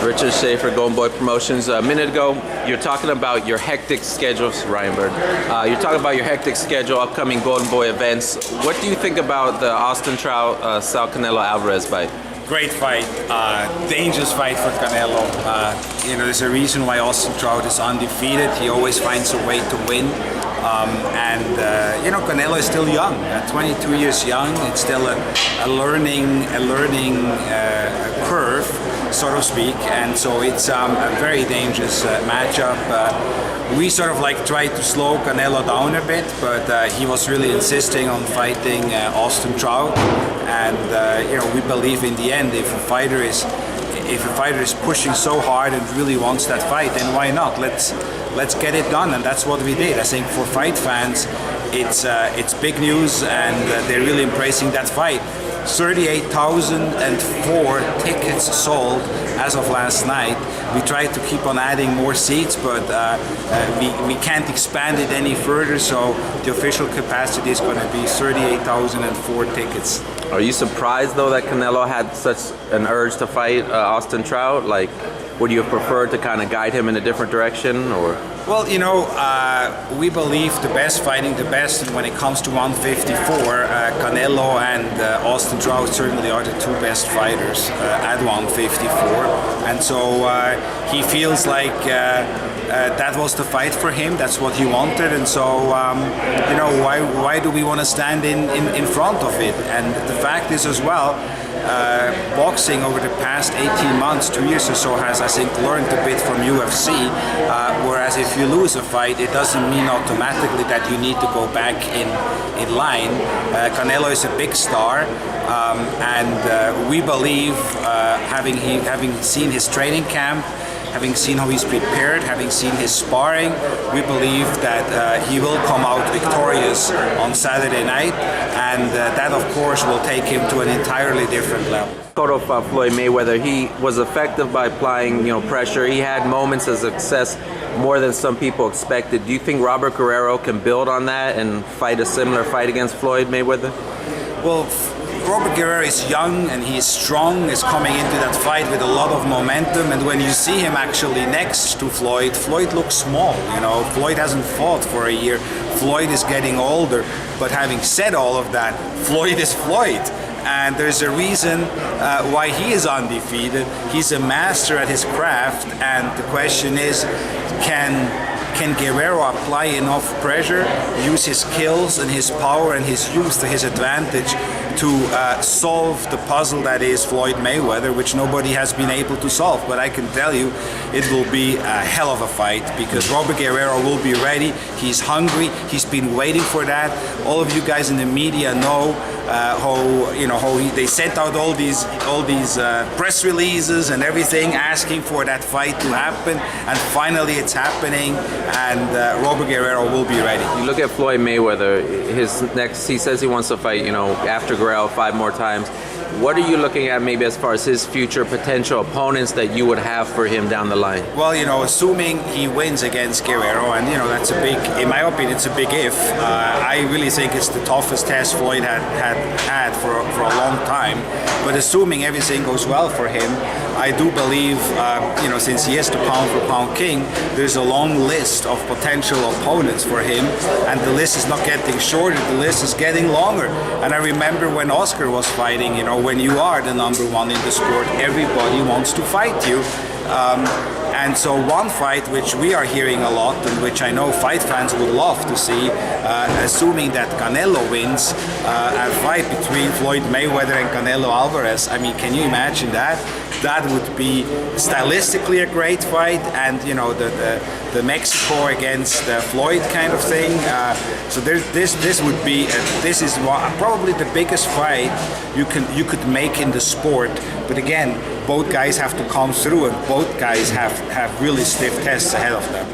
Richard Schaefer, Golden Boy Promotions. A minute ago, you're talking about your hectic schedule, Ryan Bird. You're talking about your hectic schedule, upcoming Golden Boy events. What do you think about the Austin Trout, Saul Canelo Alvarez fight? Great fight, dangerous fight for Canelo. There's a reason why Austin Trout is undefeated. He always finds a way to win. Canelo is still young, 22 years young. It's still a learning curve, so to speak, and so it's a very dangerous matchup. We sort of tried to slow Canelo down a bit, but he was really insisting on fighting Austin Trout, and we believe in the end, if a fighter is pushing so hard and really wants that fight, then why not? Let's get it done, and that's what we did. I think for fight fans, it's big news, and they're really embracing that fight. 38,004 tickets sold as of last night. We tried to keep on adding more seats, but we can't expand it any further, so the official capacity is going to be 38,004 tickets. Are you surprised though that Canelo had such an urge to fight Austin Trout? Like, would you have preferred to kind of guide him in a different direction, or? Well, we believe the best fighting the best, and when it comes to 154, Canelo and Austin Trout certainly are the two best fighters at 154, and so he feels like that was the fight for him. That's what he wanted, and so why do we want to stand in front of it? And the fact is as well, boxing over the past 18 months, 2 years or so, has, I think, learned a bit from UFC, whereas if you lose a fight, it doesn't mean automatically that you need to go back in line. Canelo is a big star, and we believe, having seen his training camp, having seen how he's prepared, having seen his sparring, we believe that he will come out victorious on Saturday night, and that of course will take him to an entirely different level. Of Floyd Mayweather, he was effective by applying pressure. He had moments of success more than some people expected. Do you think Robert Guerrero can build on that and fight a similar fight against Floyd Mayweather? Well, Robert Guerrero is young and he is strong, is coming into that fight with a lot of momentum, and when you see him actually next to Floyd, Floyd looks small. Floyd hasn't fought for a year, Floyd is getting older, but having said all of that, Floyd is Floyd. And there's a reason why he is undefeated. He's a master at his craft, and the question is, can Guerrero apply enough pressure, use his skills and his power and his youth to his advantage to solve the puzzle that is Floyd Mayweather, which nobody has been able to solve? But I can tell you, it will be a hell of a fight, because Robert Guerrero will be ready. He's hungry. He's been waiting for that. All of you guys in the media know they sent out all these press releases and everything asking for that fight to happen, and finally it's happening, and Robert Guerrero will be ready. You look at Floyd Mayweather, he says he wants to fight, after Guerrero 5 more times. What are you looking at maybe as far as his future potential opponents that you would have for him down the line? Well, assuming he wins against Guerrero, and that's a big, in my opinion, it's a big if. I really think it's the toughest test Floyd had for a long time. But assuming everything goes well for him, I do believe, since he is the pound-for-pound king, there's a long list of potential opponents for him, and the list is not getting shorter, the list is getting longer. And I remember when Oscar was fighting, when you are the number one in the sport, everybody wants to fight you. And so one fight which we are hearing a lot, and which I know fight fans would love to see, assuming that Canelo wins, a fight between Floyd Mayweather and Canelo Alvarez. I mean, can you imagine that? That would be stylistically a great fight, and the Mexico against Floyd kind of thing. So this is probably the biggest fight you could make in the sport. But again, both guys have to come through, and both guys have really stiff tests ahead of them.